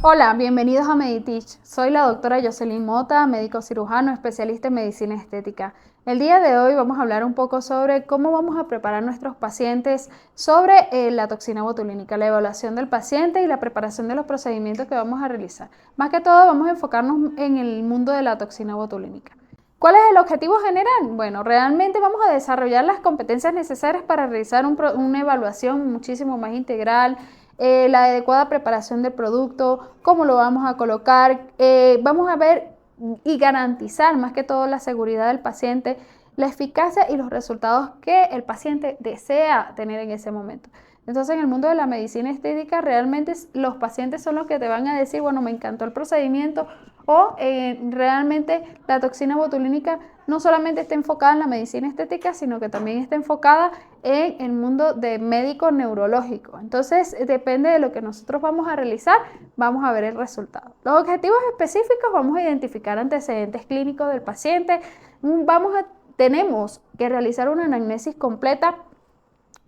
Hola, bienvenidos a Meditech. Soy la doctora Jocelyn Mota, médico cirujano, especialista en medicina estética. El día de hoy vamos a hablar un poco sobre cómo vamos a preparar a nuestros pacientes sobre la toxina botulínica, la evaluación del paciente y la preparación de los procedimientos que vamos a realizar. Más que todo vamos a enfocarnos en el mundo de la toxina botulínica. ¿Cuál es el objetivo general? Bueno, realmente vamos a desarrollar las competencias necesarias para realizar una evaluación muchísimo más integral, la adecuada preparación del producto, cómo lo vamos a colocar, vamos a ver y garantizar más que todo la seguridad del paciente, la eficacia y los resultados que el paciente desea tener en ese momento. Entonces, en el mundo de la medicina estética, realmente los pacientes son los que te van a decir, bueno, me encantó el procedimiento, o realmente la toxina botulínica no solamente está enfocada en la medicina estética, sino que también está enfocada en el mundo de médico neurológico. Entonces, depende de lo que nosotros vamos a realizar, vamos a ver el resultado. Los objetivos específicos, vamos a identificar antecedentes clínicos del paciente, tenemos que realizar una anamnesis completa.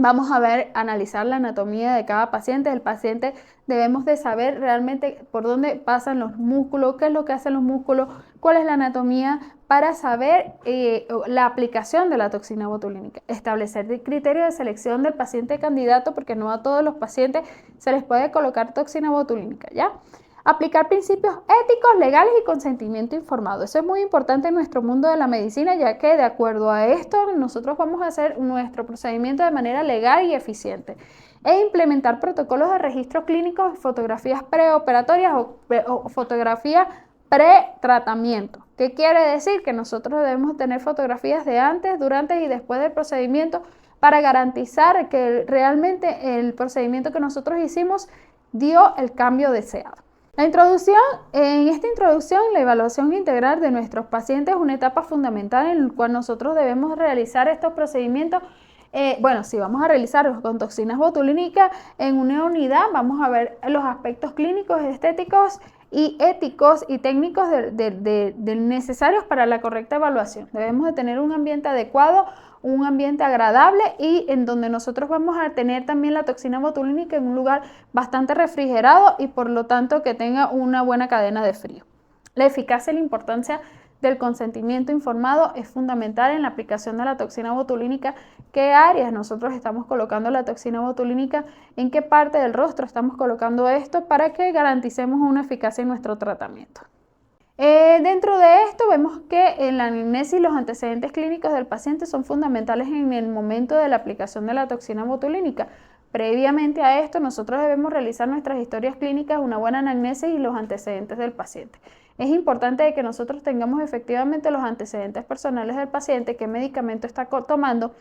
Vamos a analizar la anatomía de cada paciente. El paciente debemos de saber realmente por dónde pasan los músculos, qué es lo que hacen los músculos, cuál es la anatomía para saber la aplicación de la toxina botulínica. Establecer criterios de selección del paciente candidato, porque no a todos los pacientes se les puede colocar toxina botulínica, ¿ya? Aplicar principios éticos, legales y consentimiento informado. Eso es muy importante en nuestro mundo de la medicina, ya que de acuerdo a esto nosotros vamos a hacer nuestro procedimiento de manera legal y eficiente. E implementar protocolos de registro clínico, fotografías preoperatorias o fotografías pre-tratamiento. ¿Qué quiere decir? Que nosotros debemos tener fotografías de antes, durante y después del procedimiento para garantizar que realmente el procedimiento que nosotros hicimos dio el cambio deseado. En esta introducción, la evaluación integral de nuestros pacientes es una etapa fundamental en la cual nosotros debemos realizar estos procedimientos. Si vamos a realizarlos con toxinas botulínicas en una unidad, vamos a ver los aspectos clínicos, estéticos y éticos y técnicos necesarios para la correcta evaluación. Debemos de tener un ambiente adecuado, un ambiente agradable y en donde nosotros vamos a tener también la toxina botulínica en un lugar bastante refrigerado y por lo tanto que tenga una buena cadena de frío. La eficacia y la importancia del consentimiento informado es fundamental en la aplicación de la toxina botulínica. ¿Qué áreas nosotros estamos colocando la toxina botulínica? ¿En qué parte del rostro estamos colocando esto para que garanticemos una eficacia en nuestro tratamiento? Dentro de esto vemos que en la anamnesis los antecedentes clínicos del paciente son fundamentales en el momento de la aplicación de la toxina botulínica. Previamente a esto, nosotros debemos realizar nuestras historias clínicas, una buena anamnesis y los antecedentes del paciente. Es importante que nosotros tengamos efectivamente los antecedentes personales del paciente, qué medicamento está tomando,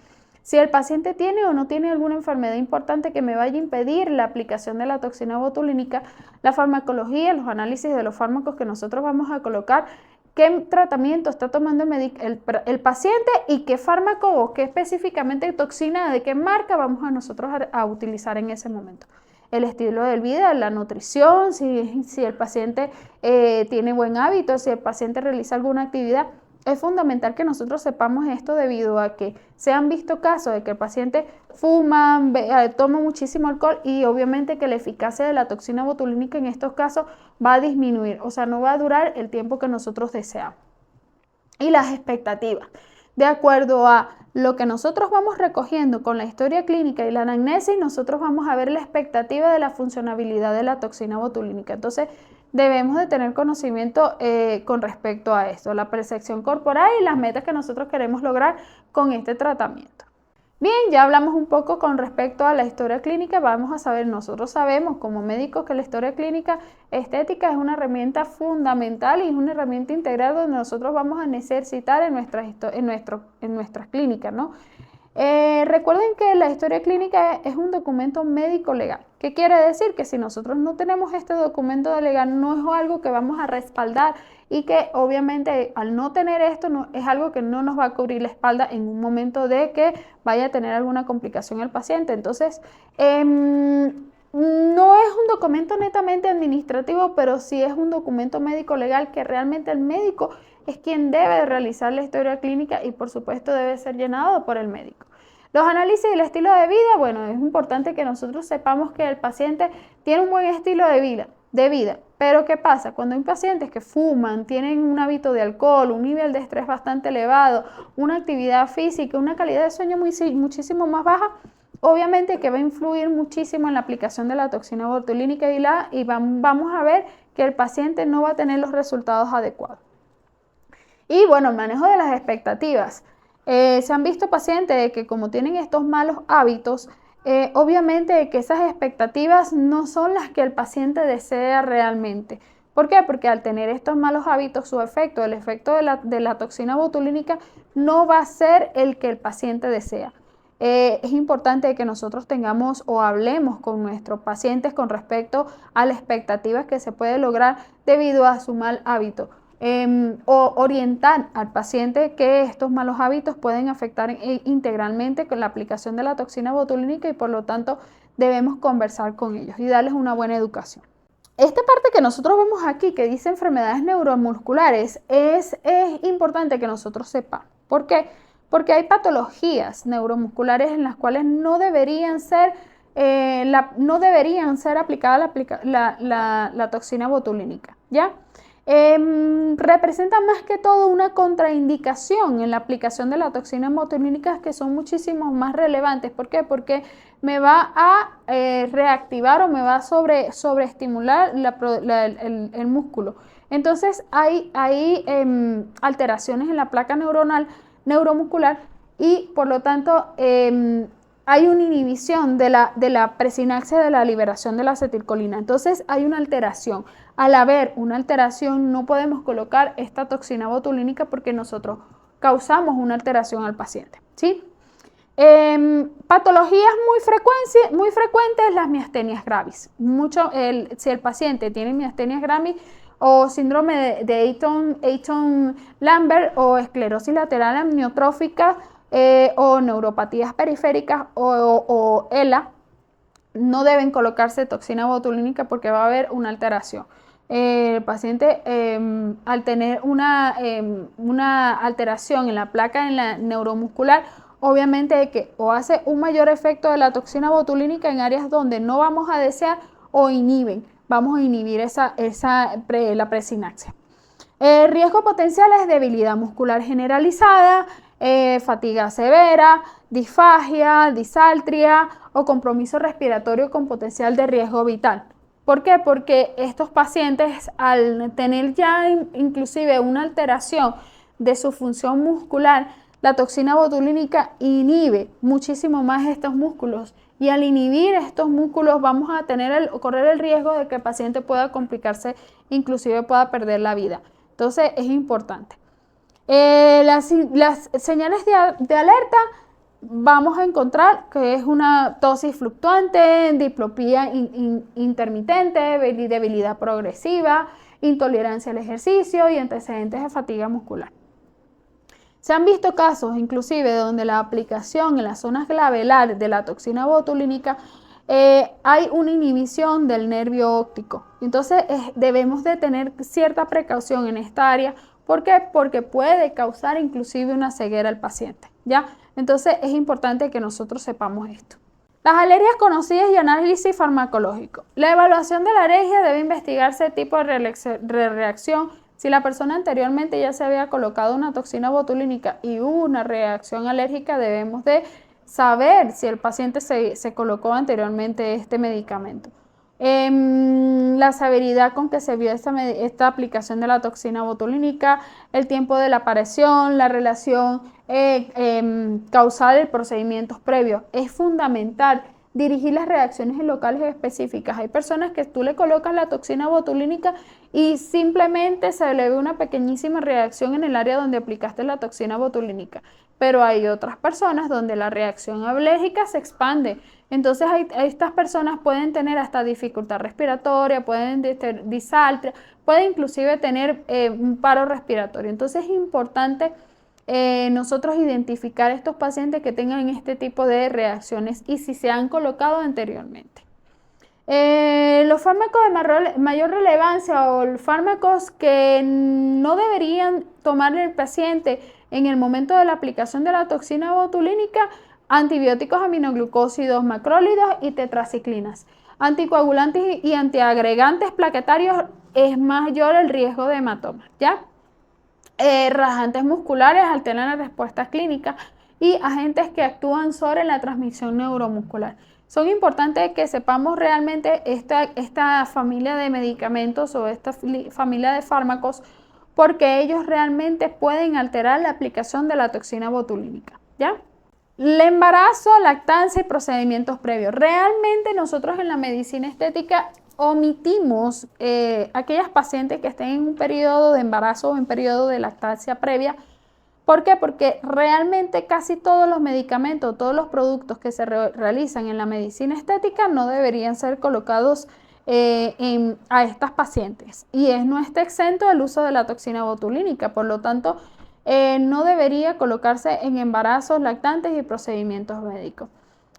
si el paciente tiene o no tiene alguna enfermedad importante que me vaya a impedir la aplicación de la toxina botulínica, la farmacología, los análisis de los fármacos que nosotros vamos a colocar, qué tratamiento está tomando el paciente y qué fármaco o qué específicamente toxina de qué marca vamos a nosotros a utilizar en ese momento. El estilo de vida, la nutrición, si el paciente tiene buen hábito, si el paciente realiza alguna actividad. Es fundamental que nosotros sepamos esto debido a que se han visto casos de que el paciente fuma, toma muchísimo alcohol y obviamente que la eficacia de la toxina botulínica en estos casos va a disminuir, o sea, no va a durar el tiempo que nosotros deseamos. Y las expectativas. De acuerdo a lo que nosotros vamos recogiendo con la historia clínica y la anamnesis, nosotros vamos a ver la expectativa de la funcionabilidad de la toxina botulínica. Entonces, debemos de tener conocimiento con respecto a esto, la percepción corporal y las metas que nosotros queremos lograr con este tratamiento. Bien, ya hablamos un poco con respecto a la historia clínica. Vamos a saber, nosotros sabemos como médicos que la historia clínica estética es una herramienta fundamental y es una herramienta integral donde nosotros vamos a necesitar en nuestras clínicas, ¿no? Recuerden que la historia clínica es un documento médico legal. ¿Qué quiere decir? Que si nosotros no tenemos este documento legal, no es algo que vamos a respaldar y que obviamente al no tener esto es algo que no nos va a cubrir la espalda en un momento de que vaya a tener alguna complicación el paciente. Entonces, no es un documento netamente administrativo, pero sí es un documento médico legal que realmente el médico es quien debe realizar la historia clínica y por supuesto debe ser llenado por el médico. Los análisis del estilo de vida, bueno, es importante que nosotros sepamos que el paciente tiene un buen estilo de vida. de vida. Pero ¿qué pasa? Cuando hay pacientes que fuman, tienen un hábito de alcohol, un nivel de estrés bastante elevado, una actividad física, una calidad de sueño muchísimo más baja, obviamente que va a influir muchísimo en la aplicación de la toxina botulínica y vamos a ver que el paciente no va a tener los resultados adecuados. Y bueno, el manejo de las expectativas. Se han visto pacientes que como tienen estos malos hábitos, obviamente que esas expectativas no son las que el paciente desea realmente. ¿Por qué? Porque al tener estos malos hábitos, su efecto, el efecto de la toxina botulínica no va a ser el que el paciente desea. Es importante que nosotros tengamos o hablemos con nuestros pacientes con respecto a las expectativas que se puede lograr debido a su mal hábito. O orientar al paciente que estos malos hábitos pueden afectar integralmente con la aplicación de la toxina botulínica y por lo tanto debemos conversar con ellos y darles una buena educación. Esta parte que nosotros vemos aquí que dice enfermedades neuromusculares es importante que nosotros sepamos. ¿Por qué? Porque hay patologías neuromusculares en las cuales no deberían ser aplicada la toxina botulínica, ¿ya? Representa más que todo una contraindicación en la aplicación de la toxina botulínica que son muchísimo más relevantes. ¿Por qué? Porque me va a reactivar o me va a sobreestimular el músculo. Entonces hay alteraciones en la placa neuromuscular y por lo tanto hay una inhibición de la presinapsia de la liberación de la acetilcolina. Entonces hay una alteración. Al haber una alteración no podemos colocar esta toxina botulínica porque nosotros causamos una alteración al paciente, ¿sí? Patologías muy frecuentes, las miastenias gravis. Si el paciente tiene miastenias gravis o síndrome de Eaton-Lambert o esclerosis lateral amniotrófica o neuropatías periféricas o ELA, no deben colocarse toxina botulínica porque va a haber una alteración. El paciente al tener una alteración en la placa neuromuscular, obviamente que o hace un mayor efecto de la toxina botulínica en áreas donde no vamos a desear o vamos a inhibir la presinapsia. Riesgo potencial es debilidad muscular generalizada, fatiga severa, disfagia, disaltria o compromiso respiratorio con potencial de riesgo vital. ¿Por qué? Porque estos pacientes al tener ya inclusive una alteración de su función muscular, la toxina botulínica inhibe muchísimo más estos músculos y al inhibir estos músculos vamos a correr el riesgo de que el paciente pueda complicarse, inclusive pueda perder la vida. Entonces es importante. Las señales de alerta vamos a encontrar que es una tosis fluctuante, diplopía intermitente, debilidad progresiva, intolerancia al ejercicio y antecedentes de fatiga muscular. Se han visto casos inclusive donde la aplicación en las zonas glabelares de la toxina botulínica hay una inhibición del nervio óptico. Entonces debemos de tener cierta precaución en esta área. ¿Por qué? Porque puede causar inclusive una ceguera al paciente, ¿ya? Entonces es importante que nosotros sepamos esto. Las alergias conocidas y análisis farmacológico. La evaluación de la alergia debe investigarse el tipo de reacción. Si la persona anteriormente ya se había colocado una toxina botulínica y hubo una reacción alérgica, debemos de saber si el paciente se colocó anteriormente este medicamento. La severidad con que se vio esta aplicación de la toxina botulínica, el tiempo de la aparición, la relación causal de procedimientos previos. Es fundamental dirigir las reacciones en locales específicas. Hay personas que tú le colocas la toxina botulínica y simplemente se le ve una pequeñísima reacción en el área donde aplicaste la toxina botulínica. Pero hay otras personas donde la reacción alérgica se expande. Entonces estas personas pueden tener hasta dificultad respiratoria, pueden tener disaltria, pueden inclusive tener un paro respiratorio. Entonces es importante nosotros identificar estos pacientes que tengan este tipo de reacciones y si se han colocado anteriormente. Los fármacos de mayor relevancia o los fármacos que no deberían tomar el paciente en el momento de la aplicación de la toxina botulínica, antibióticos aminoglucósidos, macrólidos y tetraciclinas. anticoagulantes y antiagregantes plaquetarios, es mayor el riesgo de hematomas, ¿ya? Relajantes musculares alteran la respuesta clínica y agentes que actúan sobre la transmisión neuromuscular. Son importantes que sepamos realmente esta familia de medicamentos o esta familia de fármacos, porque ellos realmente pueden alterar la aplicación de la toxina botulínica, ¿ya? El embarazo, lactancia y procedimientos previos. Realmente nosotros en la medicina estética omitimos aquellas pacientes que estén en un periodo de embarazo o en periodo de lactancia previa. ¿Por qué? Porque realmente casi todos los medicamentos, todos los productos que se realizan en la medicina estética no deberían ser colocados a estas pacientes. Y no está exento el uso de la toxina botulínica, por lo tanto, no debería colocarse en embarazos, lactantes y procedimientos médicos.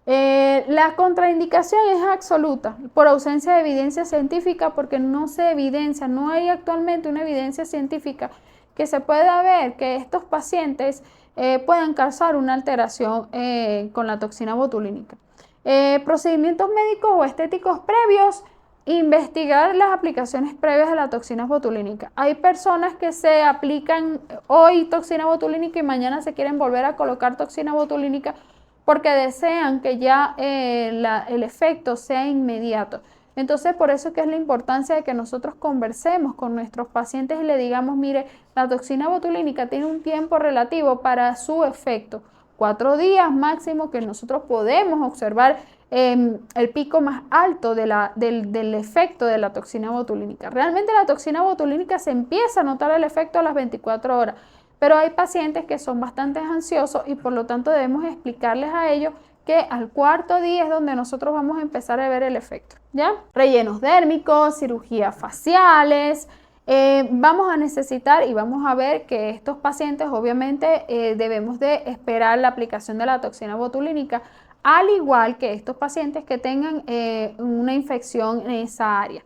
La contraindicación es absoluta por ausencia de evidencia científica, porque no se evidencia, no hay actualmente una evidencia científica que se pueda ver que estos pacientes puedan causar una alteración con la toxina botulínica. Procedimientos médicos o estéticos previos, investigar las aplicaciones previas de la toxina botulínica. Hay personas que se aplican hoy toxina botulínica y mañana se quieren volver a colocar toxina botulínica porque desean que ya el efecto sea inmediato. Entonces, por eso que es la importancia de que nosotros conversemos con nuestros pacientes y le digamos, mire, la toxina botulínica tiene un tiempo relativo para su efecto. 4 días máximo que nosotros podemos observar el pico más alto del efecto de la toxina botulínica. Realmente la toxina botulínica se empieza a notar el efecto a las 24 horas. Pero hay pacientes que son bastante ansiosos y por lo tanto debemos explicarles a ellos que al 4.º día es donde nosotros vamos a empezar a ver el efecto, ¿ya? Rellenos dérmicos, cirugías faciales, vamos a necesitar y vamos a ver que estos pacientes obviamente debemos de esperar la aplicación de la toxina botulínica, al igual que estos pacientes que tengan una infección en esa área.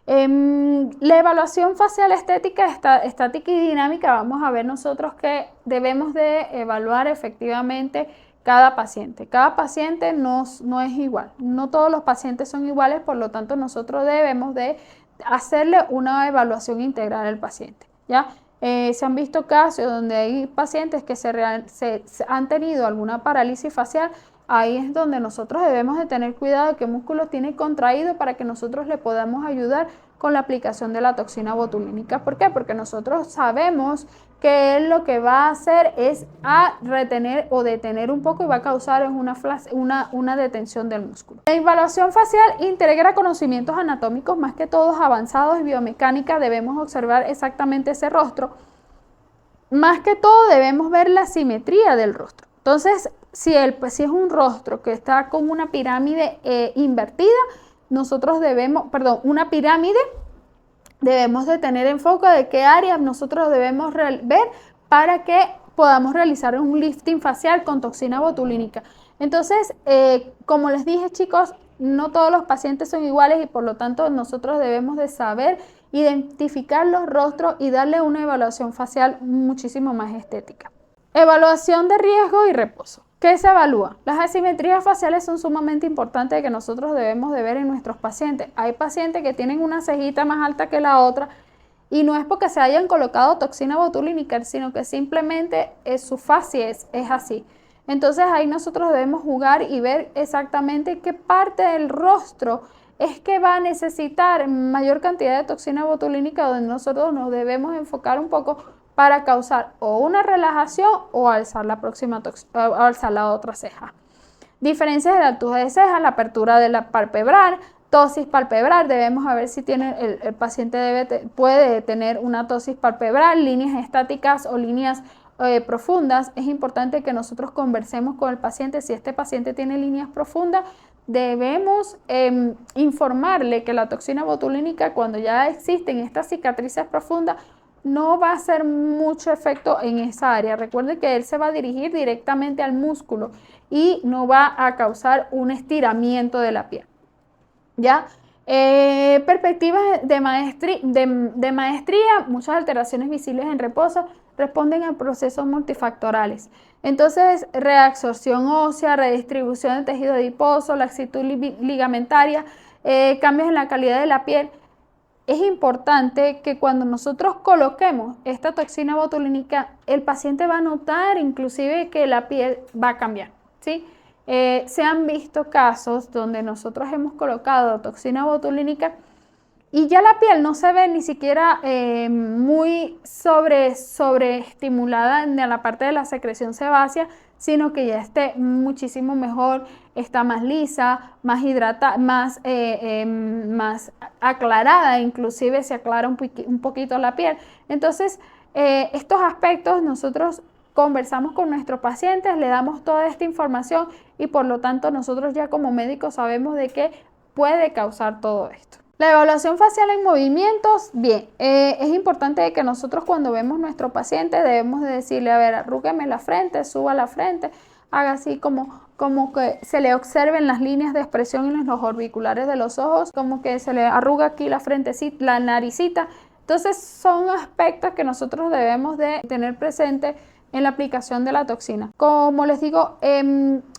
La evaluación facial estética, estática y dinámica, vamos a ver nosotros que debemos de evaluar efectivamente cada paciente. Cada paciente no es igual, no todos los pacientes son iguales, por lo tanto nosotros debemos de hacerle una evaluación integral al paciente, ¿ya? Se han visto casos donde hay pacientes que han tenido alguna parálisis facial. Ahí es donde nosotros debemos de tener cuidado de qué músculo tiene contraído para que nosotros le podamos ayudar con la aplicación de la toxina botulínica. ¿Por qué? Porque nosotros sabemos que él lo que va a hacer es retener o detener un poco y va a causar una detención del músculo. La evaluación facial integra conocimientos anatómicos más que todos avanzados y biomecánica. Debemos observar exactamente ese rostro. Más que todo debemos ver la simetría del rostro. Entonces, si es un rostro que está con una pirámide invertida, una pirámide, debemos de tener enfoque de qué áreas nosotros debemos ver para que podamos realizar un lifting facial con toxina botulínica. Entonces, como les dije, chicos, no todos los pacientes son iguales y por lo tanto nosotros debemos de saber identificar los rostros y darle una evaluación facial muchísimo más estética. Evaluación de riesgo y reposo. ¿Qué se evalúa? Las asimetrías faciales son sumamente importantes que nosotros debemos de ver en nuestros pacientes. Hay pacientes que tienen una cejita más alta que la otra y no es porque se hayan colocado toxina botulínica, sino que simplemente su facie es así. Entonces ahí nosotros debemos jugar y ver exactamente qué parte del rostro es que va a necesitar mayor cantidad de toxina botulínica, donde nosotros nos debemos enfocar un poco para causar o una relajación o alzar la otra ceja. Diferencias de la altura de ceja, la apertura de la palpebral, tosis palpebral. Debemos ver si el paciente puede tener una tosis palpebral, líneas estáticas o líneas profundas. Es importante que nosotros conversemos con el paciente. Si este paciente tiene líneas profundas, debemos informarle que la toxina botulínica, cuando ya existen estas cicatrices profundas, no va a hacer mucho efecto en esa área. Recuerden que él se va a dirigir directamente al músculo y no va a causar un estiramiento de la piel, ¿ya? Perspectivas de maestría, muchas alteraciones visibles en reposo responden a procesos multifactoriales. Entonces, reabsorción ósea, redistribución de tejido adiposo, laxitud ligamentaria, cambios en la calidad de la piel. Es importante que cuando nosotros coloquemos esta toxina botulínica, el paciente va a notar inclusive que la piel va a cambiar, ¿sí? Se han visto casos donde nosotros hemos colocado toxina botulínica y ya la piel no se ve ni siquiera muy sobreestimulada en la parte de la secreción sebácea, sino que ya esté muchísimo mejor, está más lisa, más hidratada, más aclarada, inclusive se aclara un poquito la piel. Entonces, estos aspectos nosotros conversamos con nuestros pacientes, le damos toda esta información y por lo tanto nosotros ya como médicos sabemos de qué puede causar todo esto. La evaluación facial en movimientos, bien, es importante que nosotros cuando vemos nuestro paciente debemos de decirle, a ver, arrúgueme la frente, suba la frente, haga así como que se le observen las líneas de expresión en los orbiculares de los ojos, como que se le arruga aquí la frentecita, la naricita. Entonces son aspectos que nosotros debemos de tener presente en la aplicación de la toxina. Como les digo,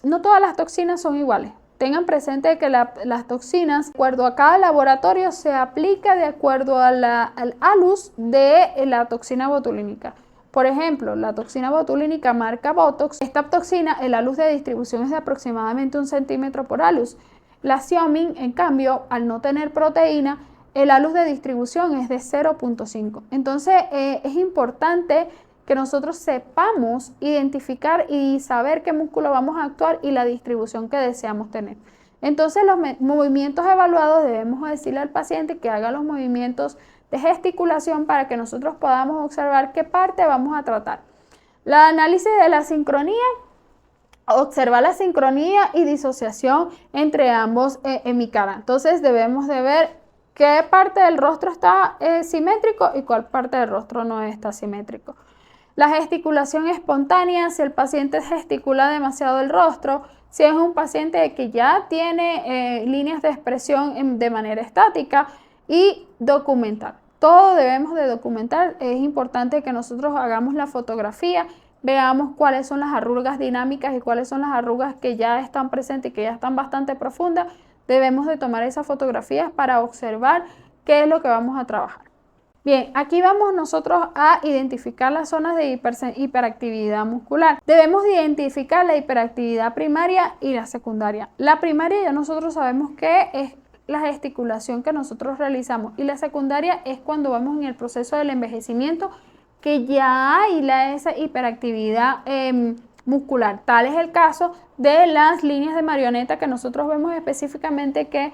no todas las toxinas son iguales. Tengan presente que las toxinas, de acuerdo a cada laboratorio, se aplica de acuerdo a al alus de la toxina botulínica. Por ejemplo, la toxina botulínica marca Botox. Esta toxina, el alus de distribución es de aproximadamente 1 centímetro por alus. La Xeomin, en cambio, al no tener proteína, el alus de distribución es de 0.5. Entonces, es importante que nosotros sepamos identificar y saber qué músculo vamos a actuar y la distribución que deseamos tener. Entonces, los movimientos evaluados debemos decirle al paciente que haga los movimientos de gesticulación para que nosotros podamos observar qué parte vamos a tratar. La análisis de la sincronía, observar la sincronía y disociación entre ambos hemicara. Entonces, debemos de ver qué parte del rostro está simétrico y cuál parte del rostro no está simétrico. La gesticulación espontánea, si el paciente gesticula demasiado el rostro, si es un paciente que ya tiene líneas de expresión de manera estática, y documentar. Todo debemos de documentar. Es importante que nosotros hagamos la fotografía, veamos cuáles son las arrugas dinámicas y cuáles son las arrugas que ya están presentes y que ya están bastante profundas. Debemos de tomar esas fotografías para observar qué es lo que vamos a trabajar. Bien, aquí vamos nosotros a identificar las zonas de hiperactividad muscular. Debemos de identificar la hiperactividad primaria y la secundaria. La primaria ya nosotros sabemos que es la gesticulación que nosotros realizamos y la secundaria es cuando vamos en el proceso del envejecimiento que ya hay esa hiperactividad muscular. Tal es el caso de las líneas de marioneta que nosotros vemos específicamente que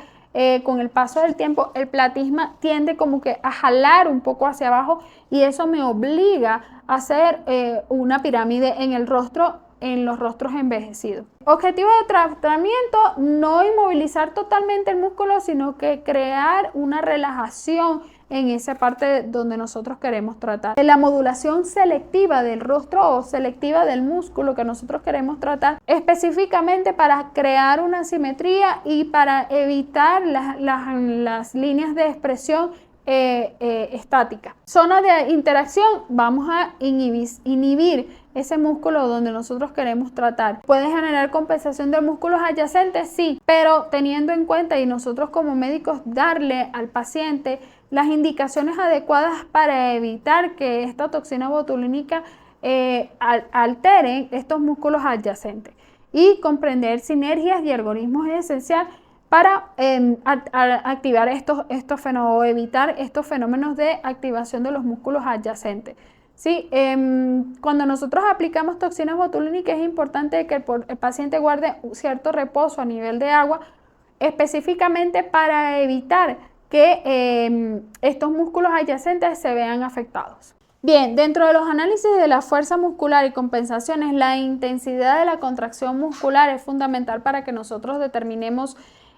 con el paso del tiempo el platisma tiende como que a jalar un poco hacia abajo y eso me obliga a hacer una pirámide en el rostro, en los rostros envejecidos. Objetivo de tratamiento, no inmovilizar totalmente el músculo, sino que crear una relajación en esa parte donde nosotros queremos tratar. La modulación selectiva del rostro o selectiva del músculo que nosotros queremos tratar, específicamente para crear una simetría y para evitar las líneas de expresión estática. Zona de interacción, vamos a inhibir ese músculo donde nosotros queremos tratar. ¿Puede generar compensación de músculos adyacentes? Sí, pero teniendo en cuenta y nosotros como médicos darle al paciente las indicaciones adecuadas para evitar que esta toxina botulínica alteren estos músculos adyacentes. Y comprender sinergias y algoritmos es esencial para activar estos fenómenos o evitar estos fenómenos de activación de los músculos adyacentes. ¿Sí? Cuando nosotros aplicamos toxinas botulínicas es importante que el paciente guarde un cierto reposo a nivel de agua, específicamente para evitar que estos músculos adyacentes se vean afectados. Bien, dentro de los análisis de la fuerza muscular y compensaciones, la intensidad de la contracción muscular es fundamental para que nosotros determinemos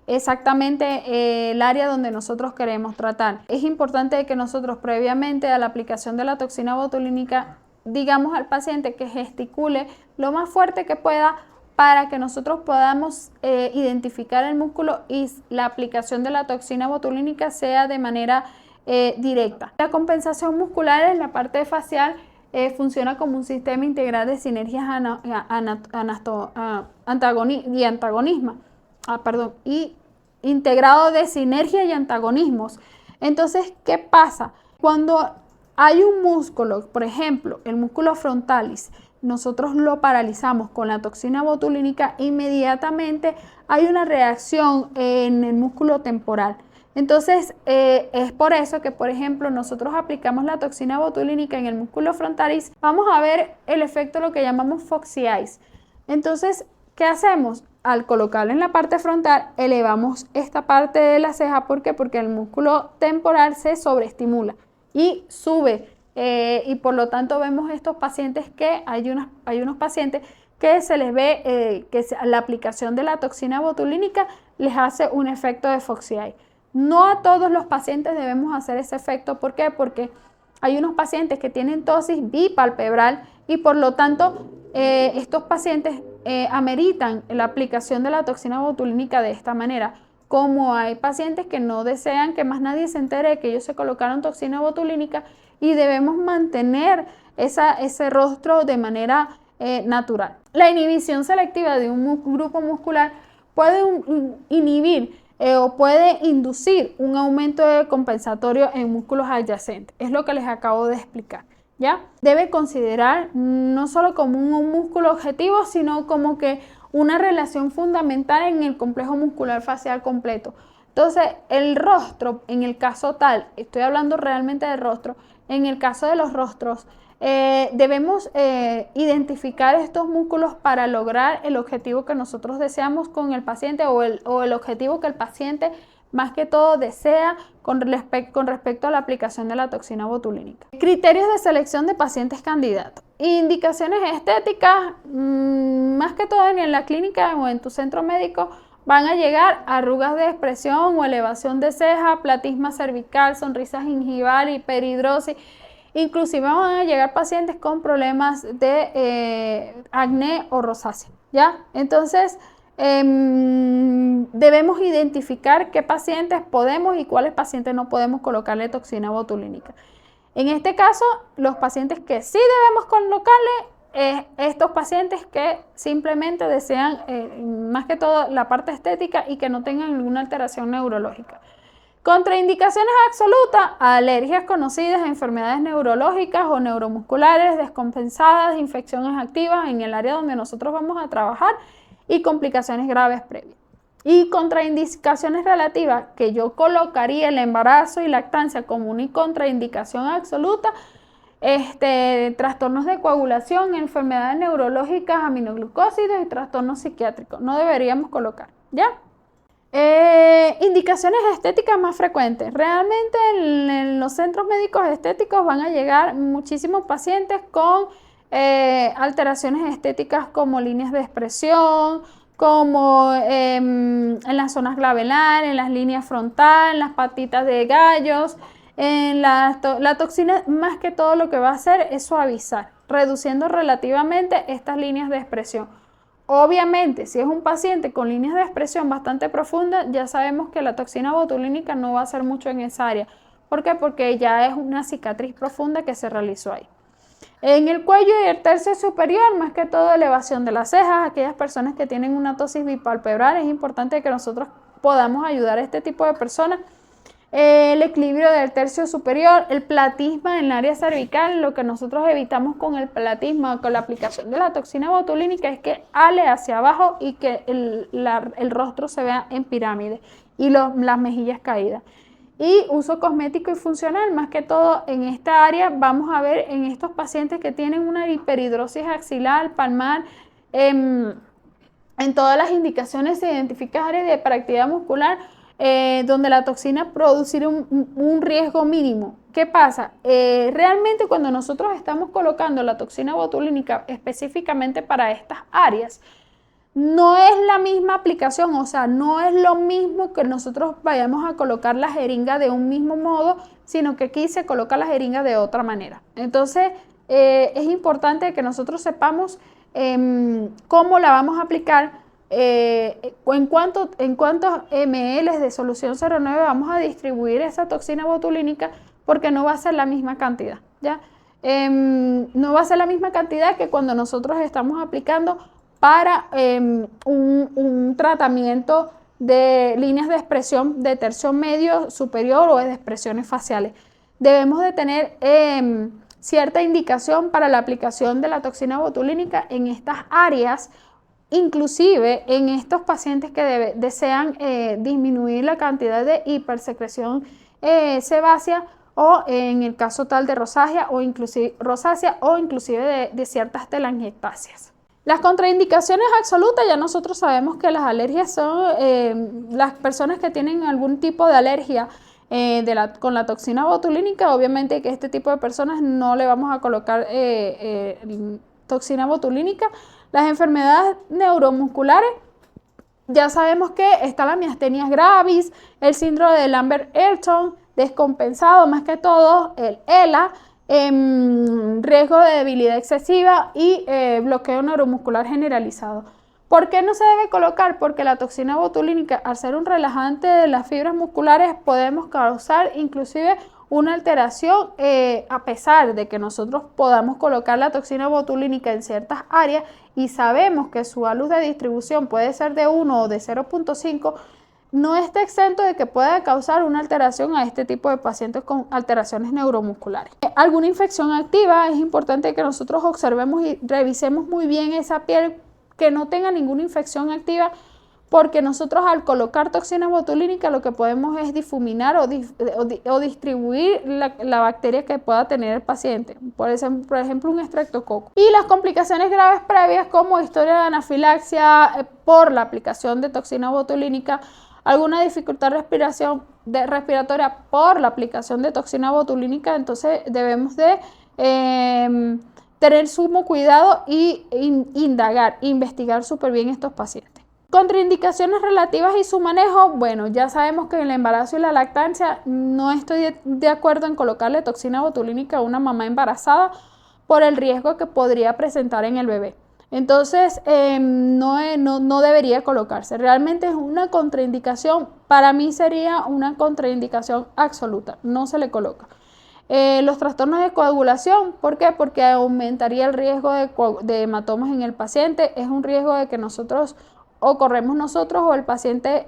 exactamente el área donde nosotros queremos tratar. Es importante que nosotros previamente a la aplicación de la toxina botulínica digamos al paciente que gesticule lo más fuerte que pueda para que nosotros podamos identificar el músculo y la aplicación de la toxina botulínica sea de manera directa. La compensación muscular en la parte facial funciona como un sistema integral de sinergias y antagonismo y integrado de sinergia y antagonismos. Entonces, ¿qué pasa? Cuando hay un músculo, por ejemplo, el músculo frontalis, nosotros lo paralizamos con la toxina botulínica, inmediatamente hay una reacción en el músculo temporal. Entonces, es por eso que, por ejemplo, nosotros aplicamos la toxina botulínica en el músculo frontalis, vamos a ver el efecto, lo que llamamos Foxy Eyes. Entonces, ¿qué hacemos? Al colocarla en la parte frontal, elevamos esta parte de la ceja. ¿Por qué? Porque el músculo temporal se sobreestimula y sube. Y por lo tanto vemos estos pacientes que hay unos pacientes que se les ve que la aplicación de la toxina botulínica les hace un efecto de Foxy Eye. No a todos los pacientes debemos hacer ese efecto. ¿Por qué? Porque hay unos pacientes que tienen tosis bipalpebral y por lo tanto estos pacientes ameritan la aplicación de la toxina botulínica de esta manera. Como hay pacientes que no desean que más nadie se entere de que ellos se colocaron toxina botulínica y debemos mantener ese rostro de manera natural. La inhibición selectiva de un grupo muscular puede inhibir o puede inducir un aumento compensatorio en músculos adyacentes. Es lo que les acabo de explicar, ¿ya? Debe considerar no solo como un músculo objetivo, sino como que una relación fundamental en el complejo muscular facial completo. Entonces, el rostro, en el caso tal, estoy hablando realmente del rostro, en el caso de los rostros, debemos identificar estos músculos para lograr el objetivo que nosotros deseamos con el paciente o el objetivo que el paciente más que todo desea con respecto a la aplicación de la toxina botulínica. Criterios de selección de pacientes candidatos. Indicaciones estéticas, más que todo en la clínica o en tu centro médico, van a llegar arrugas de expresión o elevación de ceja, platisma cervical, sonrisa gingival, hiperhidrosis. Inclusive van a llegar pacientes con problemas de acné o rosácea, ¿ya? Entonces, debemos identificar qué pacientes podemos y cuáles pacientes no podemos colocarle toxina botulínica. En este caso, los pacientes que sí debemos colocarle, estos pacientes que simplemente desean más que todo la parte estética y que no tengan ninguna alteración neurológica. Contraindicaciones absolutas, alergias conocidas, enfermedades neurológicas o neuromusculares descompensadas, infecciones activas en el área donde nosotros vamos a trabajar y complicaciones graves previas. Y contraindicaciones relativas que yo colocaría el embarazo y lactancia como una contraindicación absoluta, trastornos de coagulación, enfermedades neurológicas, aminoglucósidos y trastornos psiquiátricos. No deberíamos colocar, ¿ya? Indicaciones estéticas más frecuentes. Realmente en los centros médicos estéticos van a llegar muchísimos pacientes con alteraciones estéticas como líneas de expresión, como en las zonas glabelares, en las líneas frontales, en las patitas de gallos. La toxina más que todo lo que va a hacer es suavizar, reduciendo relativamente estas líneas de expresión. Obviamente, si es un paciente con líneas de expresión bastante profundas, ya sabemos que la toxina botulínica no va a hacer mucho en esa área. ¿Por qué? Porque ya es una cicatriz profunda que se realizó ahí. En el cuello y el tercio superior, más que todo elevación de las cejas, aquellas personas que tienen una tosis bipalpebral, es importante que nosotros podamos ayudar a este tipo de personas. El equilibrio del tercio superior, el platisma en el área cervical. Lo que nosotros evitamos con el platisma, con la aplicación de la toxina botulínica, es que ale hacia abajo y que el rostro se vea en pirámide y las mejillas caídas. Y uso cosmético y funcional, más que todo en esta área vamos a ver en estos pacientes que tienen una hiperhidrosis axilar, palmar, en todas las indicaciones se identifica áreas de hiperactividad muscular, donde la toxina producirá un riesgo mínimo. ¿Qué pasa? Realmente cuando nosotros estamos colocando la toxina botulínica específicamente para estas áreas, no es la misma aplicación, o sea, no es lo mismo que nosotros vayamos a colocar la jeringa de un mismo modo, sino que aquí se coloca la jeringa de otra manera. Entonces, es importante que nosotros sepamos cómo la vamos a aplicar, en cuántos ml de solución 09 vamos a distribuir esa toxina botulínica, porque no va a ser la misma cantidad, ¿ya? No va a ser la misma cantidad que cuando nosotros estamos aplicando para un tratamiento de líneas de expresión de tercio medio superior o de expresiones faciales. Debemos de tener cierta indicación para la aplicación de la toxina botulínica en estas áreas, inclusive en estos pacientes que desean disminuir la cantidad de hipersecreción sebácea, o en el caso tal de rosácea o inclusive de ciertas telangiectasias. Las contraindicaciones absolutas, ya nosotros sabemos que las alergias son las personas que tienen algún tipo de alergia con la toxina botulínica. Obviamente que este tipo de personas no le vamos a colocar toxina botulínica. Las enfermedades neuromusculares, ya sabemos que está la miastenia gravis, el síndrome de Lambert-Eaton, descompensado, más que todo el ELA, riesgo de debilidad excesiva y bloqueo neuromuscular generalizado. ¿Por qué no se debe colocar? Porque la toxina botulínica, al ser un relajante de las fibras musculares, podemos causar inclusive una alteración, a pesar de que nosotros podamos colocar la toxina botulínica en ciertas áreas y sabemos que su aluz de distribución puede ser de 1 o de 0.5, no está exento de que pueda causar una alteración a este tipo de pacientes con alteraciones neuromusculares. Alguna infección activa, es importante que nosotros observemos y revisemos muy bien esa piel, que no tenga ninguna infección activa, porque nosotros al colocar toxina botulínica lo que podemos es difuminar o distribuir la bacteria que pueda tener el paciente, por ejemplo un estreptococo. Y las complicaciones graves previas, como historia de anafilaxia por la aplicación de toxina botulínica, alguna dificultad respiratoria por la aplicación de toxina botulínica, entonces debemos de tener sumo cuidado y investigar súper bien estos pacientes. Contraindicaciones relativas y su manejo, bueno, ya sabemos que en el embarazo y la lactancia no estoy de acuerdo en colocarle toxina botulínica a una mamá embarazada por el riesgo que podría presentar en el bebé. Entonces, no debería colocarse. Realmente es una contraindicación, para mí sería una contraindicación absoluta, no se le coloca. Los trastornos de coagulación, ¿por qué? Porque aumentaría el riesgo de hematomas en el paciente, es un riesgo de que nosotros o corremos nosotros o el paciente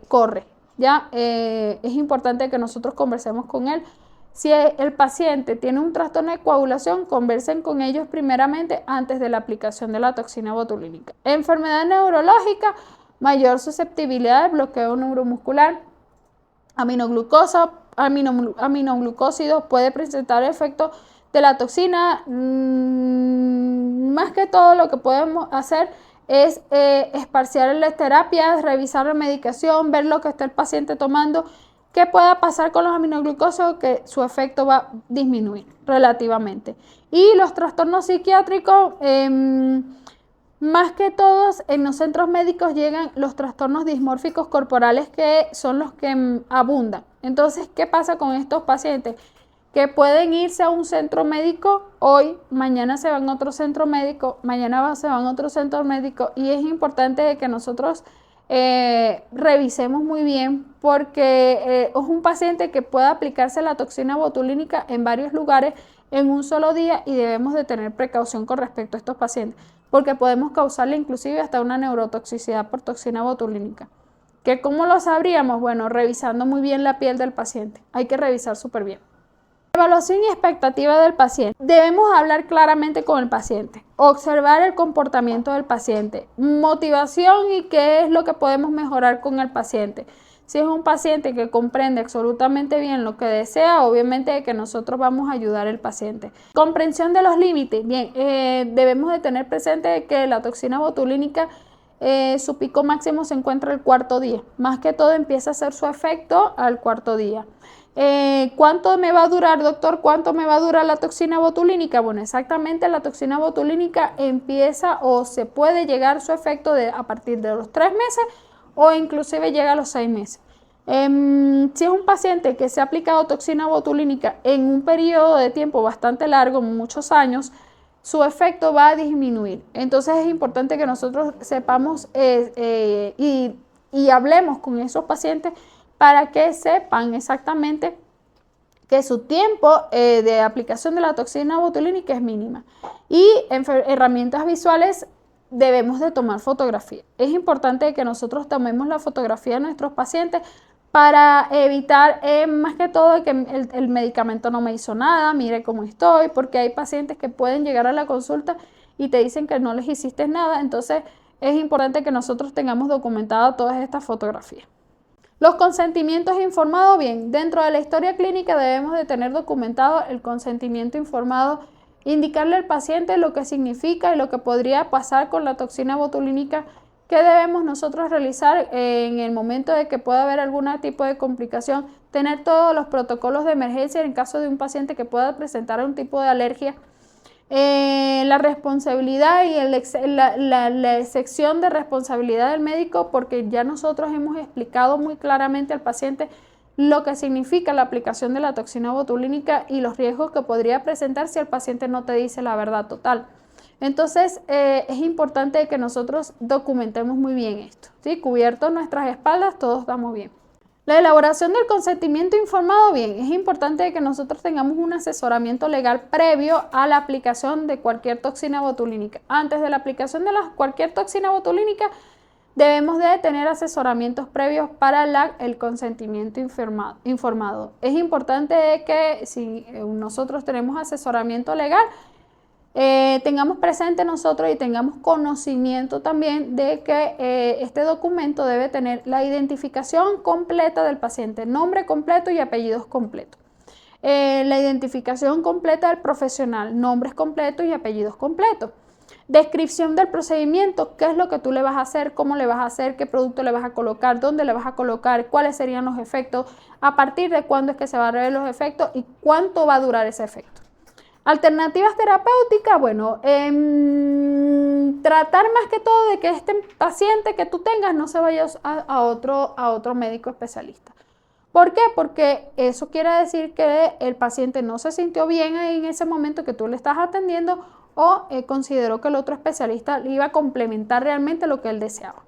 corre, ¿ya? Es importante que nosotros conversemos con él. Si el paciente tiene un trastorno de coagulación, conversen con ellos primeramente antes de la aplicación de la toxina botulínica. Enfermedad neurológica, mayor susceptibilidad de bloqueo neuromuscular, aminoglucósidos, puede presentar efecto de la toxina. Más que todo lo que podemos hacer es esparciar las terapias, revisar la medicación, ver lo que está el paciente tomando. ¿Qué pueda pasar con los aminoglucósidos? Que su efecto va a disminuir relativamente. Y los trastornos psiquiátricos, más que todos en los centros médicos llegan los trastornos dismórficos corporales, que son los que abundan. Entonces, ¿qué pasa con estos pacientes? Que pueden irse a un centro médico hoy, mañana se van a otro centro médico, mañana se van a otro centro médico, y es importante que nosotros revisemos muy bien, porque es un paciente que puede aplicarse la toxina botulínica en varios lugares en un solo día, y debemos de tener precaución con respecto a estos pacientes, porque podemos causarle inclusive hasta una neurotoxicidad por toxina botulínica. ¿Que cómo lo sabríamos? Bueno, revisando muy bien la piel del paciente, hay que revisar súper bien. Evaluación y expectativa del paciente. Debemos hablar claramente con el paciente, observar el comportamiento del paciente, motivación y qué es lo que podemos mejorar con el paciente. Si es un paciente que comprende absolutamente bien lo que desea, obviamente que nosotros vamos a ayudar al paciente. Comprensión de los límites. Bien, debemos de tener presente que la toxina botulínica, su pico máximo se encuentra el cuarto día. Más que todo empieza a hacer su efecto al cuarto día. ¿Cuánto me va a durar, doctor? ¿Cuánto me va a durar la toxina botulínica? Bueno, exactamente, la toxina botulínica empieza o se puede llegar a su efecto a partir de los 3 meses o inclusive llega a los 6 meses. Si es un paciente que se ha aplicado toxina botulínica en un periodo de tiempo bastante largo, muchos años, su efecto va a disminuir. Entonces es importante que nosotros sepamos y hablemos con esos pacientes para que sepan exactamente que su tiempo de aplicación de la toxina botulínica es mínima. Y herramientas visuales debemos de tomar fotografía. Es importante que nosotros tomemos la fotografía de nuestros pacientes para evitar, más que todo, que el medicamento no me hizo nada, mire cómo estoy, porque hay pacientes que pueden llegar a la consulta y te dicen que no les hiciste nada. Entonces es importante que nosotros tengamos documentada todas estas fotografías. Los consentimientos informados, bien, dentro de la historia clínica debemos de tener documentado el consentimiento informado, indicarle al paciente lo que significa y lo que podría pasar con la toxina botulínica, que debemos nosotros realizar en el momento de que pueda haber algún tipo de complicación, tener todos los protocolos de emergencia en caso de un paciente que pueda presentar un tipo de alergia. La responsabilidad y la excepción de responsabilidad del médico, porque ya nosotros hemos explicado muy claramente al paciente lo que significa la aplicación de la toxina botulínica y los riesgos que podría presentar si el paciente no te dice la verdad total. Entonces es importante que nosotros documentemos muy bien esto, ¿sí? Cubierto nuestras espaldas, todos estamos bien. La elaboración del consentimiento informado, bien, es importante que nosotros tengamos un asesoramiento legal previo a la aplicación de cualquier toxina botulínica. Antes de la aplicación de cualquier toxina botulínica, debemos de tener asesoramientos previos para el consentimiento informado. Es importante que si nosotros tenemos asesoramiento legal, tengamos presente nosotros y tengamos conocimiento también de que este documento debe tener la identificación completa del paciente, nombre completo y apellidos completos. La identificación completa del profesional, nombres completos y apellidos completos. Descripción del procedimiento, qué es lo que tú le vas a hacer, cómo le vas a hacer, qué producto le vas a colocar, dónde le vas a colocar, cuáles serían los efectos, a partir de cuándo es que se van a ver los efectos y cuánto va a durar ese efecto. Alternativas terapéuticas, bueno, tratar más que todo de que este paciente que tú tengas no se vaya a otro médico especialista. ¿Por qué? Porque eso quiere decir que el paciente no se sintió bien ahí en ese momento que tú le estás atendiendo o consideró que el otro especialista le iba a complementar realmente lo que él deseaba.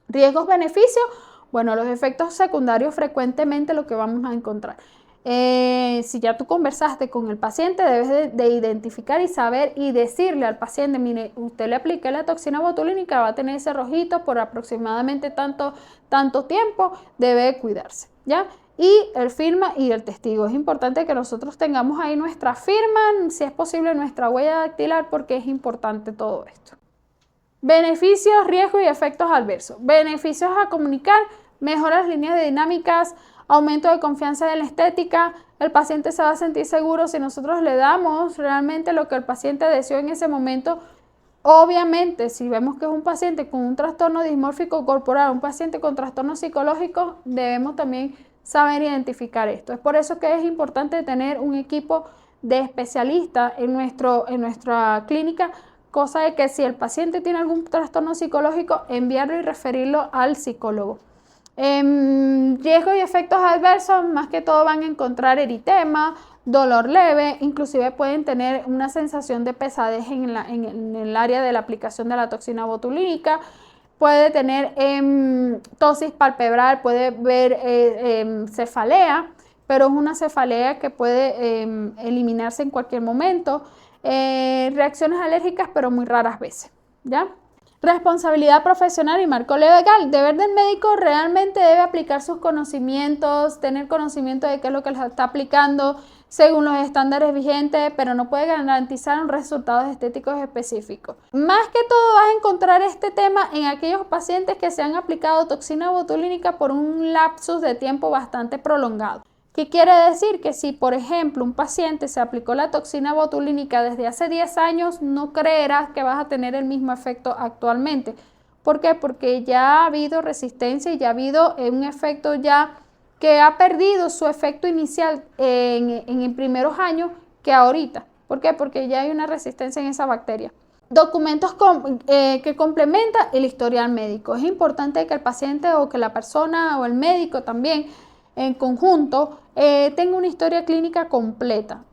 Riesgos, beneficios, bueno, los efectos secundarios frecuentemente lo que vamos a encontrar. Si ya tú conversaste con el paciente, debes de identificar y saber y decirle al paciente, mire, usted le apliqué la toxina botulínica, va a tener ese rojito por aproximadamente tanto tiempo, debe cuidarse, ¿ya? Y el firma y el testigo. Es importante que nosotros tengamos ahí nuestra firma, si es posible nuestra huella dactilar, porque es importante todo esto. Beneficios, riesgos y efectos adversos. Beneficios a comunicar, mejora las líneas de dinámicas, aumento de confianza en la estética. El paciente se va a sentir seguro si nosotros le damos realmente lo que el paciente deseó en ese momento. Obviamente, si vemos que es un paciente con un trastorno dismórfico corporal, un paciente con trastorno psicológico, debemos también saber identificar esto. Es por eso que es importante tener un equipo de especialistas en nuestra clínica, cosa de que si el paciente tiene algún trastorno psicológico, enviarlo y referirlo al psicólogo. Riesgos y efectos adversos, más que todo van a encontrar eritema, dolor leve, inclusive pueden tener una sensación de pesadez en el área de la aplicación de la toxina botulínica, puede tener tosis palpebral, puede ver cefalea, pero es una cefalea que puede eliminarse en cualquier momento, reacciones alérgicas, pero muy raras veces, ¿ya? Responsabilidad profesional y marco legal. Deber del médico realmente debe aplicar sus conocimientos, tener conocimiento de qué es lo que les está aplicando según los estándares vigentes, pero no puede garantizar un resultado estéticos específicos. Más que todo vas a encontrar este tema en aquellos pacientes que se han aplicado toxina botulínica por un lapsus de tiempo bastante prolongado. ¿Qué quiere decir? Que si, por ejemplo, un paciente se aplicó la toxina botulínica desde hace 10 años, no creerás que vas a tener el mismo efecto actualmente. ¿Por qué? Porque ya ha habido resistencia y ya ha habido un efecto ya que ha perdido su efecto inicial en primeros años que ahorita. ¿Por qué? Porque ya hay una resistencia en esa bacteria. Documentos que complementan el historial médico. Es importante que el paciente o que la persona o el médico también en conjunto tenga una historia clínica completa,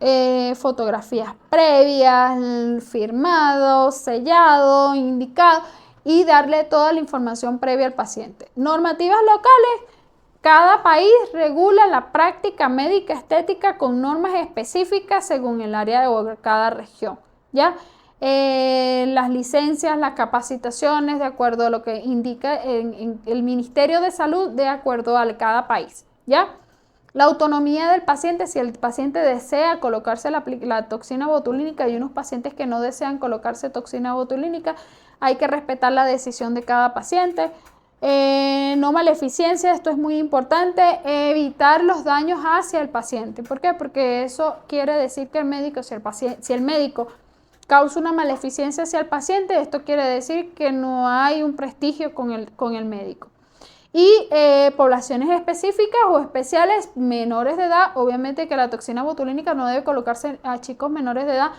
fotografías previas, firmado, sellado, indicado y darle toda la información previa al paciente. Normativas locales. Cada país regula la práctica médica estética con normas específicas según el área de cada región, ¿ya? las licencias, las capacitaciones, de acuerdo a lo que indica en el Ministerio de Salud, de acuerdo a cada país, ¿ya? La autonomía del paciente, si el paciente desea colocarse la toxina botulínica y unos pacientes que no desean colocarse toxina botulínica, hay que respetar la decisión de cada paciente. No maleficencia, esto es muy importante, evitar los daños hacia el paciente. ¿Por qué? Porque eso quiere decir que el médico, si el médico causa una maleficencia hacia el paciente, esto quiere decir que no hay un prestigio con el médico. Y poblaciones específicas o especiales menores de edad, obviamente que la toxina botulínica no debe colocarse a chicos menores de edad,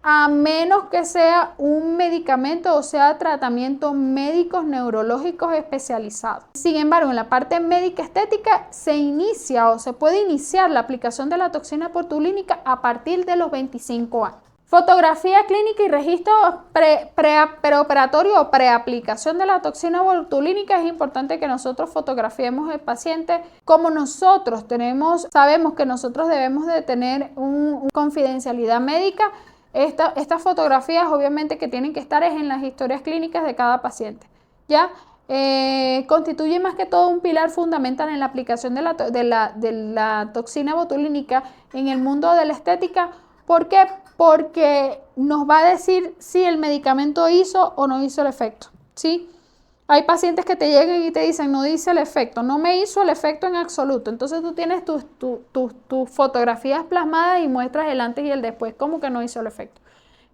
a menos que sea un medicamento o sea tratamientos médicos neurológicos especializados. Sin embargo, en la parte médica estética se inicia o se puede iniciar la aplicación de la toxina botulínica a partir de los 25 años. Fotografía clínica y registro preoperatorio o preaplicación de la toxina botulínica. Es importante que nosotros fotografiemos al paciente como nosotros sabemos que nosotros debemos de tener una confidencialidad médica. Estas fotografías obviamente que tienen que estar en las historias clínicas de cada paciente, ¿ya? Constituye más que todo un pilar fundamental en la aplicación de la toxina botulínica en el mundo de la estética. ¿Por qué? Porque nos va a decir si el medicamento hizo o no hizo el efecto, ¿sí? Hay pacientes que te llegan y te dicen, no dice el efecto, no me hizo el efecto en absoluto. Entonces tú tienes tus fotografías plasmadas y muestras el antes y el después, como que no hizo el efecto.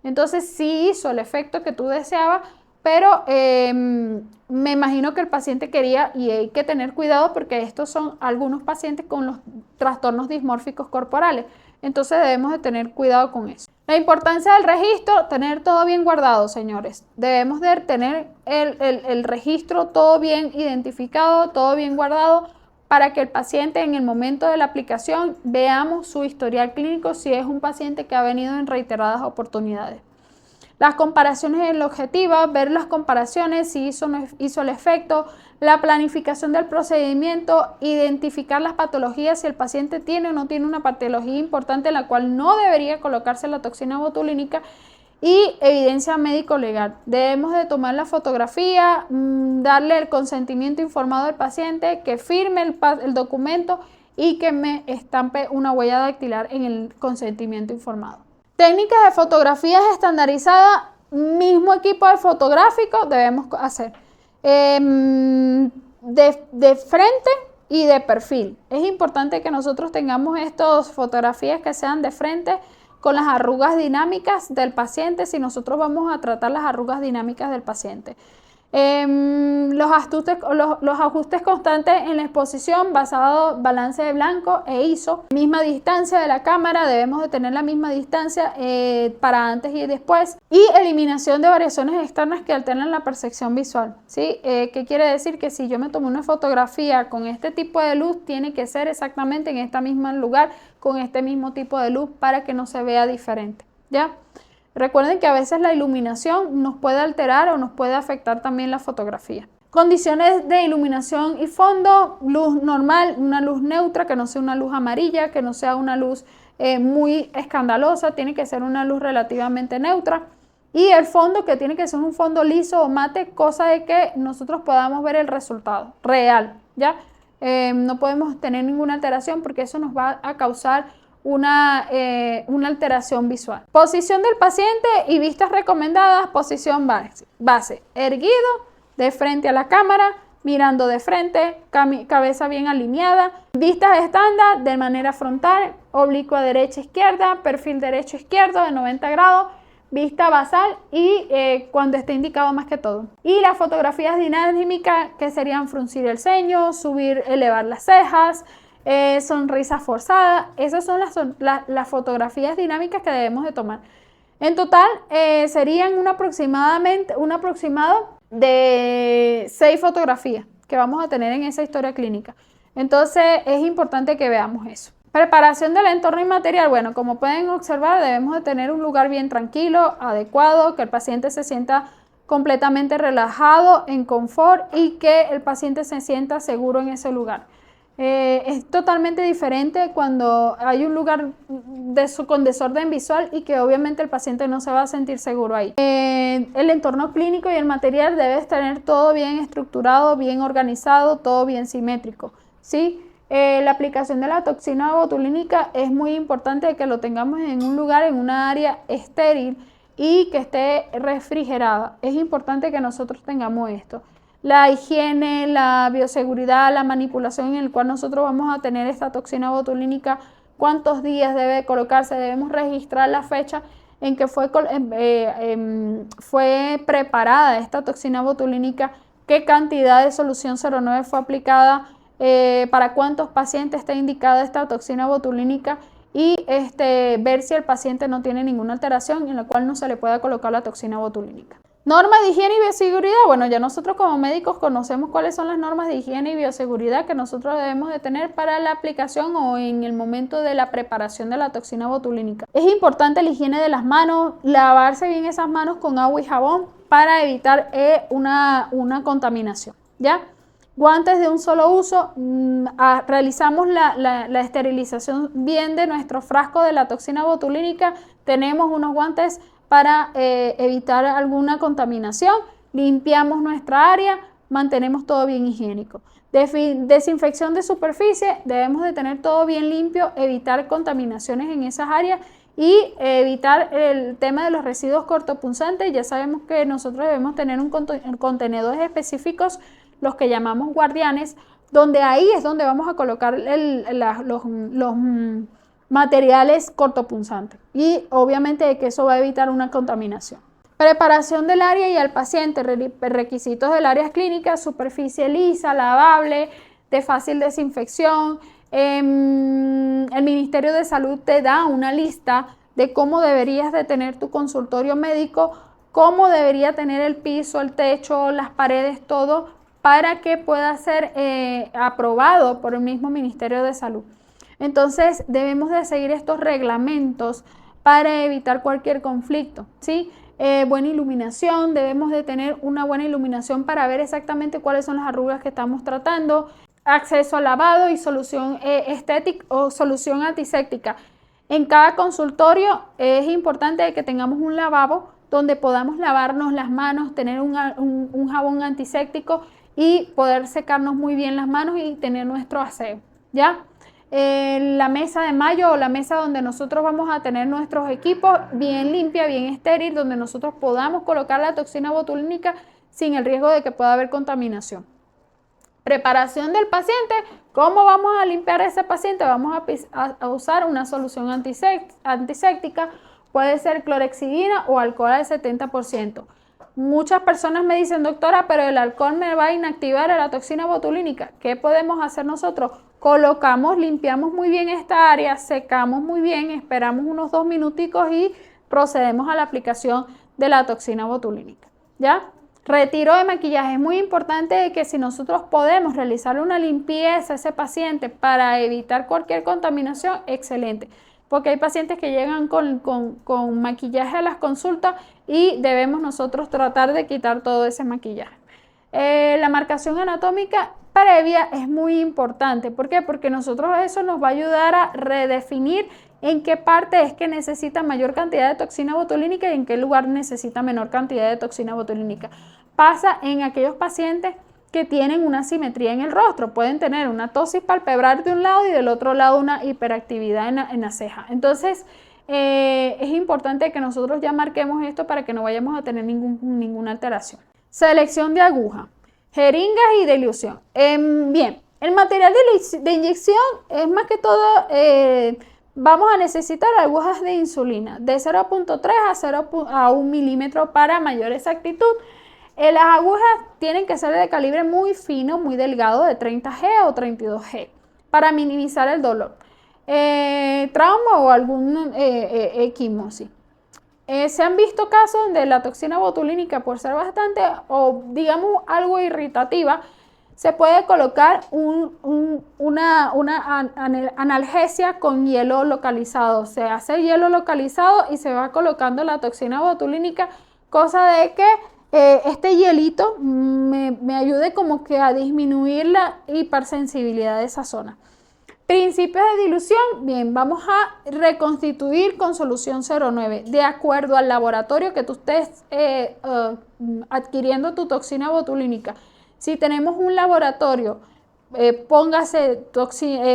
Entonces sí hizo el efecto que tú deseabas, pero me imagino que el paciente quería, y hay que tener cuidado porque estos son algunos pacientes con los trastornos dismórficos corporales. Entonces debemos de tener cuidado con eso. La importancia del registro, tener todo bien guardado, señores. Debemos de tener el registro todo bien identificado, todo bien guardado, para que el paciente en el momento de la aplicación veamos su historial clínico si es un paciente que ha venido en reiteradas oportunidades. Las comparaciones en la objetiva, ver las comparaciones, si hizo o no hizo el efecto, la planificación del procedimiento, identificar las patologías, si el paciente tiene o no tiene una patología importante en la cual no debería colocarse la toxina botulínica, y evidencia médico-legal. Debemos de tomar la fotografía, darle el consentimiento informado al paciente, que firme el documento y que me estampe una huella dactilar en el consentimiento informado. Técnicas de fotografías estandarizadas, mismo equipo de fotográfico debemos hacer. De frente y de perfil. Es importante que nosotros tengamos estas fotografías que sean de frente con las arrugas dinámicas del paciente, si nosotros vamos a tratar las arrugas dinámicas del paciente. Los ajustes constantes en la exposición basado balance de blanco e ISO, misma distancia de la cámara, debemos de tener la misma distancia para antes y después, y eliminación de variaciones externas que alternan la percepción visual, ¿sí? ¿Qué quiere decir? Que si yo me tomo una fotografía con este tipo de luz, tiene que ser exactamente en este mismo lugar, con este mismo tipo de luz, para que no se vea diferente, ¿ya? Recuerden que a veces la iluminación nos puede alterar o nos puede afectar también la fotografía. Condiciones de iluminación y fondo, luz normal, una luz neutra, que no sea una luz amarilla, que no sea una luz muy escandalosa, tiene que ser una luz relativamente neutra. Y el fondo, que tiene que ser un fondo liso o mate, cosa de que nosotros podamos ver el resultado real, ¿ya? No podemos tener ninguna alteración porque eso nos va a causar una alteración visual. Posición del paciente y vistas recomendadas. Posición base, erguido, de frente a la cámara, mirando de frente, cabeza bien alineada. Vistas estándar de manera frontal, oblicua derecha-izquierda, perfil derecho-izquierdo de 90 grados, vista basal y cuando esté indicado más que todo. Y las fotografías dinámicas, que serían fruncir el ceño, elevar las cejas, sonrisa forzada. Esas son las fotografías dinámicas que debemos de tomar. En total serían un aproximado de 6 fotografías que vamos a tener en esa historia clínica. Entonces es importante que veamos eso. Preparación del entorno inmaterial. Bueno, como pueden observar, debemos de tener un lugar bien tranquilo, adecuado, que el paciente se sienta completamente relajado, en confort, y que el paciente se sienta seguro en ese lugar. Es totalmente diferente cuando hay un lugar con desorden visual y que obviamente el paciente no se va a sentir seguro ahí. El entorno clínico y el material debe tener todo bien estructurado, bien organizado, todo bien simétrico, ¿sí? La aplicación de la toxina botulínica es muy importante que lo tengamos en un lugar, en una área estéril y que esté refrigerada. Es importante que nosotros tengamos esto. La higiene, la bioseguridad, la manipulación en el cual nosotros vamos a tener esta toxina botulínica, cuántos días debe colocarse, debemos registrar la fecha en que fue preparada esta toxina botulínica, qué cantidad de solución 09 fue aplicada, para cuántos pacientes está indicada esta toxina botulínica y ver si el paciente no tiene ninguna alteración en la cual no se le pueda colocar la toxina botulínica. Normas de higiene y bioseguridad. Bueno, ya nosotros como médicos conocemos cuáles son las normas de higiene y bioseguridad que nosotros debemos de tener para la aplicación o en el momento de la preparación de la toxina botulínica. Es importante la higiene de las manos, lavarse bien esas manos con agua y jabón para evitar una contaminación, ¿ya? Guantes de un solo uso, realizamos la esterilización bien de nuestro frasco de la toxina botulínica, tenemos unos guantes para evitar alguna contaminación, limpiamos nuestra área, mantenemos todo bien higiénico. Desinfección de superficie, debemos de tener todo bien limpio, evitar contaminaciones en esas áreas y evitar el tema de los residuos cortopunzantes. Ya sabemos que nosotros debemos tener contenedores específicos, los que llamamos guardianes, donde ahí es donde vamos a colocar los materiales cortopunzantes y obviamente que eso va a evitar una contaminación. Preparación del área y al paciente, requisitos del área clínica, superficie lisa, lavable, de fácil desinfección. El Ministerio de Salud te da una lista de cómo deberías de tener tu consultorio médico, cómo debería tener el piso, el techo, las paredes, todo para que pueda ser aprobado por el mismo Ministerio de Salud. Entonces debemos de seguir estos reglamentos para evitar cualquier conflicto, ¿sí? Buena iluminación, debemos de tener una buena iluminación para ver exactamente cuáles son las arrugas que estamos tratando, acceso al lavado y solución estética o solución antiséptica. En cada consultorio es importante que tengamos un lavabo donde podamos lavarnos las manos, tener un jabón antiséptico y poder secarnos muy bien las manos y tener nuestro aseo, ¿ya? La mesa de mayo o la mesa donde nosotros vamos a tener nuestros equipos bien limpia, bien estéril, donde nosotros podamos colocar la toxina botulínica sin el riesgo de que pueda haber contaminación. Preparación del paciente. ¿Cómo vamos a limpiar a ese paciente? Vamos a usar una solución antiséptica, puede ser clorhexidina o alcohol al 70%. Muchas personas me dicen, doctora, pero el alcohol me va a inactivar la toxina botulínica. ¿Qué podemos hacer nosotros? Colocamos, limpiamos muy bien esta área, secamos muy bien, esperamos unos 2 minuticos y procedemos a la aplicación de la toxina botulínica, ¿ya? Retiro de maquillaje. Es muy importante que si nosotros podemos realizar una limpieza a ese paciente para evitar cualquier contaminación, excelente. Porque hay pacientes que llegan con maquillaje a las consultas y debemos nosotros tratar de quitar todo ese maquillaje. La marcación anatómica previa es muy importante. ¿Por qué? Porque nosotros eso nos va a ayudar a redefinir en qué parte es que necesita mayor cantidad de toxina botulínica y en qué lugar necesita menor cantidad de toxina botulínica. Pasa en aquellos pacientes que tienen una asimetría en el rostro, pueden tener una ptosis palpebral de un lado y del otro lado una hiperactividad en la ceja. Entonces es importante que nosotros ya marquemos esto para que no vayamos a tener ninguna alteración. Selección de aguja, jeringas y dilución. Bien, el material de inyección es más que todo, vamos a necesitar agujas de insulina de 0.3 a 1 milímetro para mayor exactitud. Las agujas tienen que ser de calibre muy fino, muy delgado, de 30G o 32G, para minimizar el dolor, trauma o algún equimosis. Se han visto casos donde la toxina botulínica, por ser bastante o digamos algo irritativa, se puede colocar una analgesia con hielo localizado. Se hace hielo localizado y se va colocando la toxina botulínica, cosa de que este hielito me ayude como que a disminuir la hipersensibilidad de esa zona. Principios de dilución, bien, vamos a reconstituir con solución 0,9 de acuerdo al laboratorio que tú estés adquiriendo tu toxina botulínica. Si tenemos un laboratorio, póngase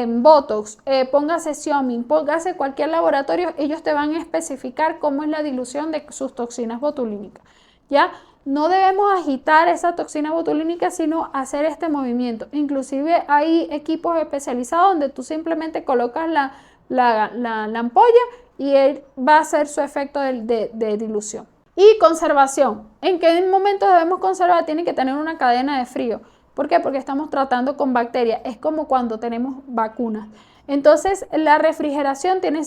Botox, póngase Xiaomi, póngase cualquier laboratorio, ellos te van a especificar cómo es la dilución de sus toxinas botulínicas, ¿ya? No debemos agitar esa toxina botulínica, sino hacer este movimiento. Inclusive hay equipos especializados donde tú simplemente colocas la ampolla y él va a hacer su efecto de dilución. Y conservación. ¿En qué momento debemos conservar? Tiene que tener una cadena de frío. ¿Por qué? Porque estamos tratando con bacterias. Es como cuando tenemos vacunas. Entonces, la refrigeración tiene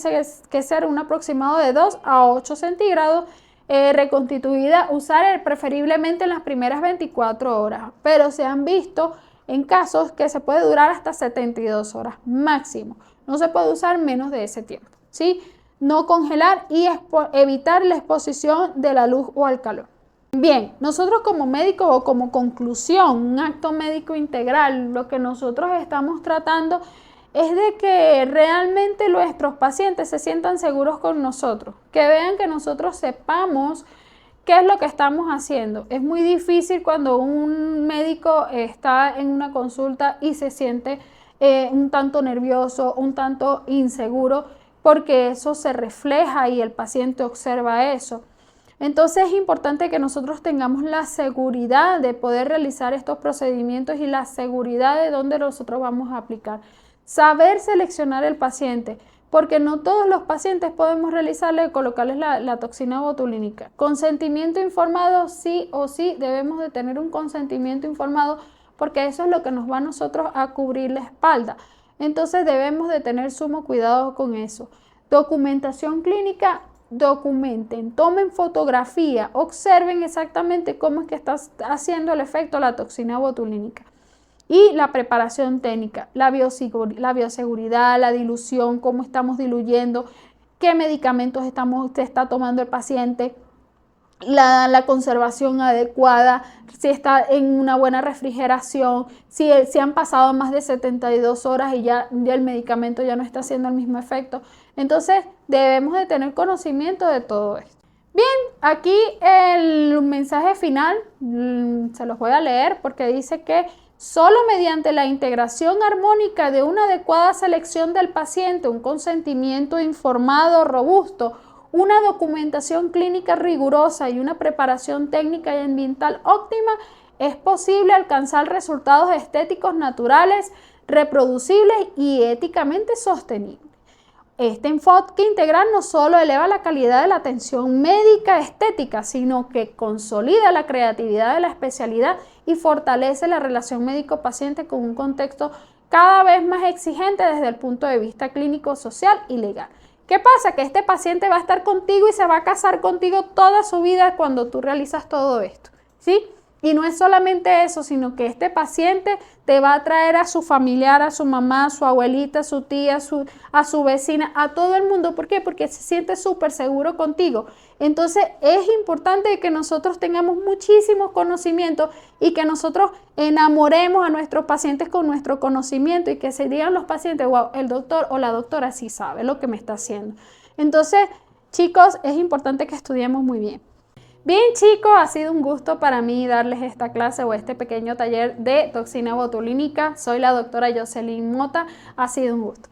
que ser un aproximado de 2 a 8 centígrados. Reconstituida, usar preferiblemente en las primeras 24 horas, pero se han visto en casos que se puede durar hasta 72 horas máximo. No se puede usar menos de ese tiempo, ¿sí? No congelar y evitar la exposición de la luz o al calor. Bien, nosotros como médicos o como conclusión, un acto médico integral, lo que nosotros estamos tratando es de que realmente nuestros pacientes se sientan seguros con nosotros, que vean que nosotros sepamos qué es lo que estamos haciendo. Es muy difícil cuando un médico está en una consulta y se siente un tanto nervioso, un tanto inseguro, porque eso se refleja y el paciente observa eso. Entonces es importante que nosotros tengamos la seguridad de poder realizar estos procedimientos y la seguridad de dónde nosotros vamos a aplicar. Saber seleccionar el paciente, porque no todos los pacientes podemos colocarles la toxina botulínica. Consentimiento informado, sí o sí, debemos de tener un consentimiento informado, porque eso es lo que nos va a nosotros a cubrir la espalda. Entonces debemos de tener sumo cuidado con eso. Documentación clínica, documenten, tomen fotografía, observen exactamente cómo es que está haciendo el efecto la toxina botulínica. Y la preparación técnica, la bioseguridad, la dilución, cómo estamos diluyendo, qué medicamentos está tomando el paciente, la conservación adecuada, si está en una buena refrigeración, si han pasado más de 72 horas y ya el medicamento ya no está haciendo el mismo efecto. Entonces debemos de tener conocimiento de todo esto. Bien, aquí el mensaje final, se los voy a leer porque dice que solo mediante la integración armónica de una adecuada selección del paciente, un consentimiento informado, robusto, una documentación clínica rigurosa y una preparación técnica y ambiental óptima, es posible alcanzar resultados estéticos naturales, reproducibles y éticamente sostenibles. Este enfoque integral no solo eleva la calidad de la atención médica estética, sino que consolida la creatividad de la especialidad y fortalece la relación médico-paciente con un contexto cada vez más exigente desde el punto de vista clínico, social y legal. ¿Qué pasa? Que este paciente va a estar contigo y se va a casar contigo toda su vida cuando tú realizas todo esto, ¿sí? Y no es solamente eso, sino que este paciente te va a traer a su familiar, a su mamá, a su abuelita, a su tía, a su vecina, a todo el mundo. ¿Por qué? Porque se siente súper seguro contigo. Entonces es importante que nosotros tengamos muchísimos conocimientos y que nosotros enamoremos a nuestros pacientes con nuestro conocimiento y que se digan los pacientes, wow, el doctor o la doctora sí sabe lo que me está haciendo. Entonces, chicos, es importante que estudiemos muy bien. Bien, chicos, ha sido un gusto para mí darles esta clase o este pequeño taller de toxina botulínica. Soy la doctora Jocelyn Mota. Ha sido un gusto.